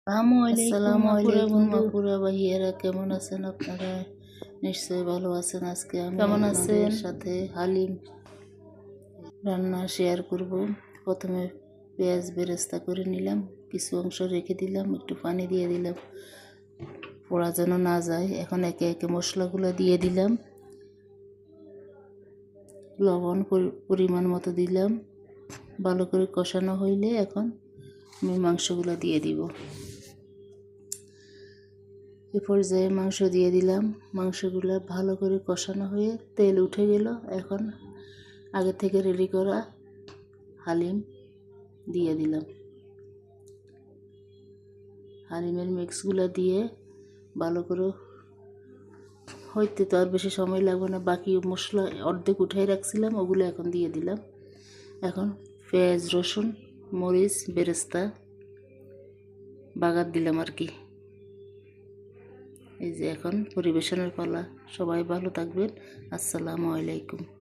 আসসালামু আলাইকুম আপুরা ভাইয়েরা, কেমন আছেন আপনারা? নিশ্চয়ই ভালো আছেন। আজকে আমি কেমন আপনাদের আছেন? সাথে হালিম রান্না শেয়ার করব। প্রথমে পেঁয়াজ বেরেস্তা করে নিলাম, কিছু অংশ রেখে দিলাম, একটু পানি দিয়ে দিলাম পোড়া যেন না যায়। এখন একে একে মশলাগুলো দিয়ে দিলাম, লবণ পরিমাণ মতো দিলাম। ভালো করে কষানো হইলে এখন আমি মাংসগুলো দিয়ে দিব। এ পর্যায়ে মাংস দিয়ে দিলাম। মাংসগুলো ভালো করে কষানো হয়ে তেল উঠে গেল। এখন আগে থেকে রেডি করা হালিম দিয়ে দিলাম। হালিমের মিক্সগুলো দিয়ে ভালো করে হইতে তো আর বেশি সময় লাগবে না। বাকি মশলা অর্ধেক উঠাই রাখছিলাম, ওগুলো এখন দিয়ে দিলাম। এখন পেঁয়াজ, রসুন, মরিচ, বেরেস্তা বাগার দিলাম আর কি। এই যে এখন পরিবেশনের পালা। সবাই ভালো থাকবেন। আসসালামু আলাইকুম।